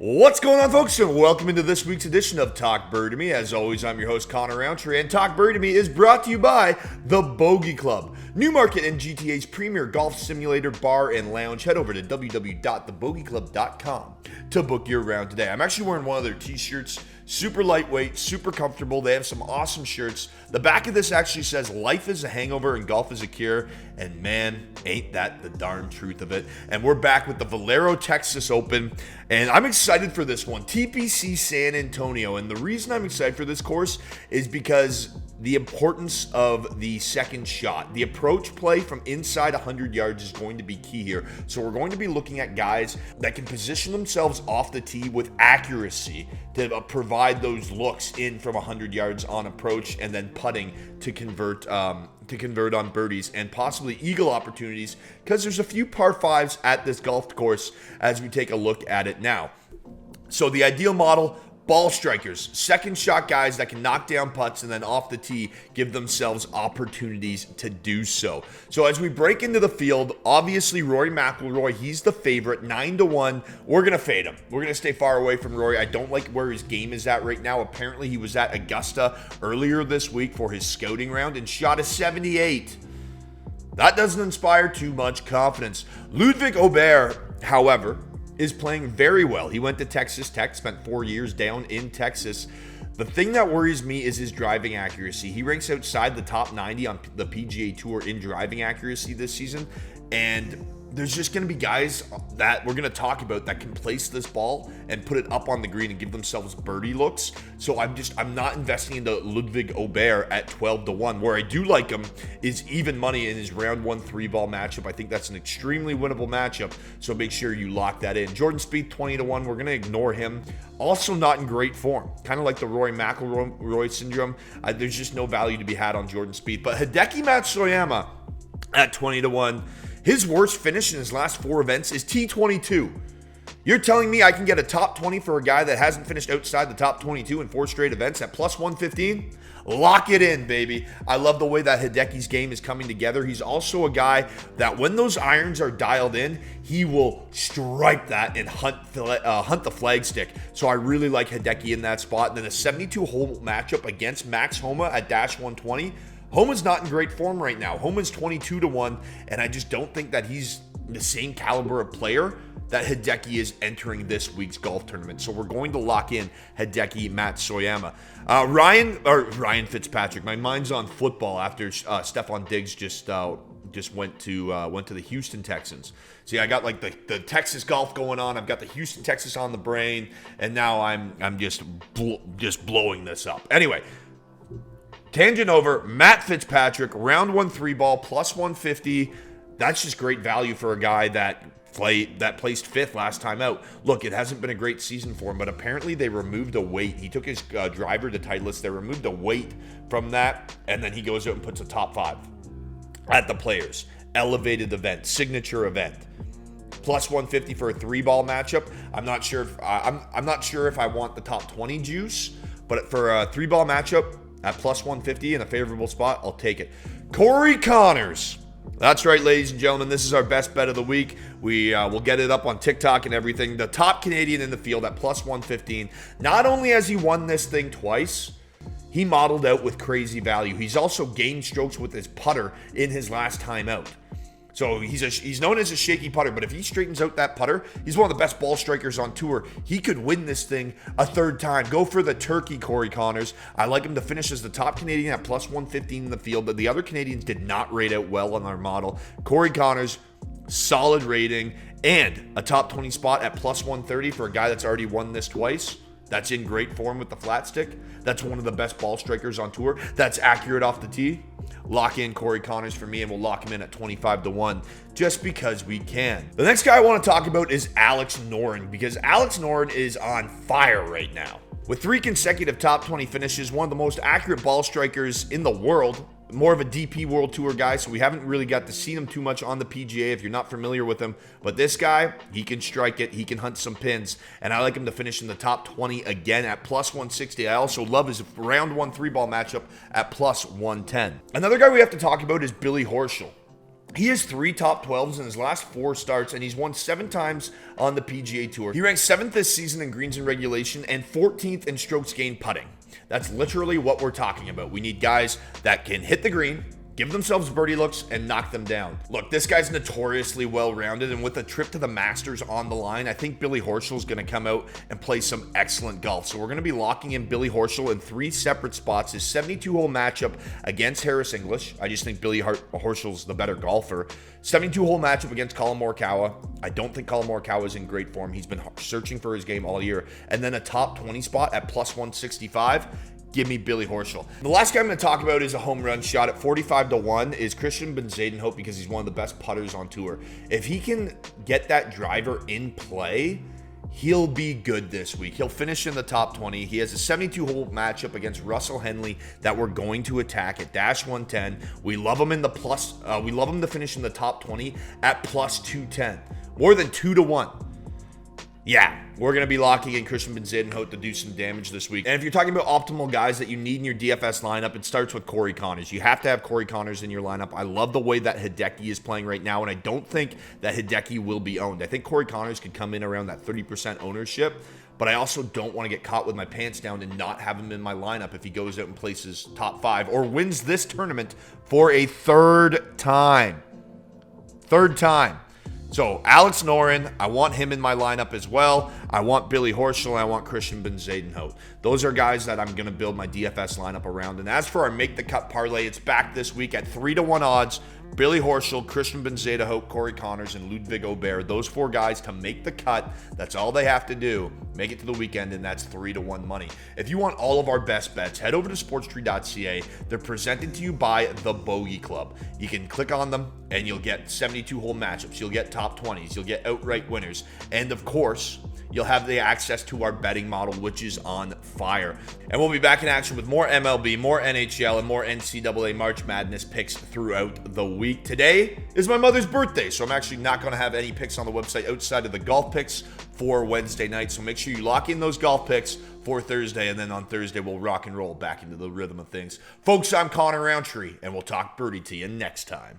What's going on, folks, and welcome into this week's edition of Talk Birdie Me. As always, I'm your host, Connor Roundtree, and Talk Birdie Me is brought to you by the Bogey Club, Newmarket and GTA's premier golf simulator, bar, and lounge. Head over to www.thebogeyclub.com to book your round today. I'm actually wearing one of their t-shirts, super lightweight, super comfortable. They have some awesome shirts. The back of this actually says, "Life is a hangover and golf is a cure," and man, ain't that the darn truth of it. And we're back with the Valero Texas Open, and I'm excited for this one. TPC San Antonio, and the reason I'm excited for this course is because the importance of the second shot. The approach play from inside 100 yards is going to be key here. So we're going to be looking at guys that can position themselves off the tee with accuracy to provide those looks in from 100 yards on approach, and then putting to convert on birdies and possibly eagle opportunities, because there's a few par fives at this golf course as we take a look at it now. So the ideal model: ball strikers, second shot guys that can knock down putts and then off the tee give themselves opportunities to do so. So as we break into the field, obviously Rory McIlroy, he's the favorite, 9-1. We're going to fade him. We're going to stay far away from Rory. I don't like where his game is at right now. Apparently he was at Augusta earlier this week for his scouting round and shot a 78. That doesn't inspire too much confidence. Ludwig Aubert, however, is playing very well. He went to Texas Tech, spent 4 years down in Texas. The thing that worries me is his driving accuracy. He ranks outside the top 90 on the PGA Tour in driving accuracy this season, and there's just going to be guys that we're going to talk about that can place this ball and put it up on the green and give themselves birdie looks. So I'm not investing into Ludwig Aubert at 12-1. Where I do like him is even money in his round 1 3-ball matchup. I think that's an extremely winnable matchup, so make sure you lock that in. Jordan Spieth, 20-1. We're going to ignore him. Also not in great form. Kind of like the Rory McIlroy syndrome. There's just no value to be had on Jordan Spieth. But Hideki Matsuyama at 20-1. His worst finish in his last 4 events is T22. You're telling me I can get a top 20 for a guy that hasn't finished outside the top 22 in 4 straight events at plus 115? Lock it in, baby. I love the way that Hideki's game is coming together. He's also a guy that when those irons are dialed in, he will strike that and hunt the flagstick. So I really like Hideki in that spot. And then a 72-hole matchup against Max Homa at dash 120. Homa's not in great form right now. Homa's 22-1, and I just don't think that he's the same caliber of player that Hideki is entering this week's golf tournament. So we're going to lock in Hideki Matsuyama. Ryan Fitzpatrick. My mind's on football after Stephon Diggs just went to the Houston Texans. See, I got like the Texas golf going on. I've got the Houston Texas on the brain, and now I'm just blowing this up. Anyway. Tangent over, Matt Fitzpatrick, round 1 3-ball, plus 150. That's just great value for a guy that placed 5th last time out. Look, it hasn't been a great season for him, but apparently they removed a weight. He took his driver to Titleist. They removed a weight from that, and then he goes out and puts a top 5 at the Players. Elevated event, signature event. Plus 150 for a 3-ball matchup. I'm not sure if I want the top 20 juice, but for a 3-ball matchup, at plus 150 in a favorable spot, I'll take it. Corey Connors. That's right, ladies and gentlemen. This is our best bet of the week. We'll get it up on TikTok and everything. The top Canadian in the field at plus 115. Not only has he won this thing twice, he modeled out with crazy value. He's also gained strokes with his putter in his last time out. So he's known as a shaky putter, but if he straightens out that putter, he's one of the best ball strikers on tour. He could win this thing a 3rd time. Go for the turkey, Corey Connors. I like him to finish as the top Canadian at plus 115 in the field, but the other Canadians did not rate out well on our model. Corey Connors, solid rating, and a top 20 spot at plus 130 for a guy that's already won this twice. That's in great form with the flat stick. That's one of the best ball strikers on tour. That's accurate off the tee. Lock in Corey Connors for me, and we'll lock him in at 25-1 just because we can. The next guy I want to talk about is Alex Noren, because Alex Noren is on fire right now. With 3 consecutive top 20 finishes, one of the most accurate ball strikers in the world. More of a DP World Tour guy, so we haven't really got to see him too much on the PGA if you're not familiar with him. But this guy, he can strike it. He can hunt some pins. And I like him to finish in the top 20 again at plus 160. I also love his round 1 3-ball matchup at plus 110. Another guy we have to talk about is Billy Horschel. He has 3 top 12s in his last 4 starts, and he's won 7 times on the PGA Tour. He ranks 7th this season in greens and regulation and 14th in strokes gained putting. That's literally what we're talking about. We need guys that can hit the green, give themselves birdie looks, and knock them down. Look, this guy's notoriously well-rounded, and with a trip to the Masters on the line, I think Billy Horschel's going to come out and play some excellent golf. So we're going to be locking in Billy Horschel in 3 separate spots. His 72-hole matchup against Harris English. I just think Billy Horschel's the better golfer. 72-hole matchup against Colin Morikawa. I don't think Colin Morikawa is in great form. He's been searching for his game all year. And then a top 20 spot at plus 165. Give me Billy Horschel. The last guy I'm going to talk about is a home run shot at 45-1 is Christian Bezuidenhout, because he's one of the best putters on tour. If he can get that driver in play, he'll be good this week. He'll finish in the top 20. He has a 72-hole matchup against Russell Henley that we're going to attack at dash 110. We love him in the plus. We love him to finish in the top 20 at plus 210, more than 2-1. Yeah, we're going to be locking in Christian Bezuidenhout to do some damage this week. And if you're talking about optimal guys that you need in your DFS lineup, it starts with Corey Connors. You have to have Corey Connors in your lineup. I love the way that Hideki is playing right now, and I don't think that Hideki will be owned. I think Corey Connors could come in around that 30% ownership, but I also don't want to get caught with my pants down and not have him in my lineup if he goes out and places top 5 or wins this tournament for a third time. So Alex Noren, I want him in my lineup as well. I want Billy Horschel, and I want Christian Bezuidenhout. Those are guys that I'm going to build my DFS lineup around. And as for our Make the Cut parlay, it's back this week at 3-1 odds. Billy Horschel, Christian Bezuidenhout, Corey Connors, and Ludwig Aubert. Those 4 guys to make the cut. That's all they have to do. Make it to the weekend, and that's 3-1 money. If you want all of our best bets, head over to sportstree.ca. They're presented to you by the Bogey Club. You can click on them, and you'll get 72-hole matchups. You'll get top 20s. You'll get outright winners. And, of course, you'll have the access to our betting model, which is on fire. And we'll be back in action with more MLB, more NHL, and more NCAA March Madness picks throughout the week. Today is my mother's birthday, so I'm actually not going to have any picks on the website outside of the golf picks for Wednesday night. So make sure you lock in those golf picks for Thursday, and then on Thursday we'll rock and roll back into the rhythm of things. Folks, I'm Connor Roundtree, and we'll talk birdie to you next time.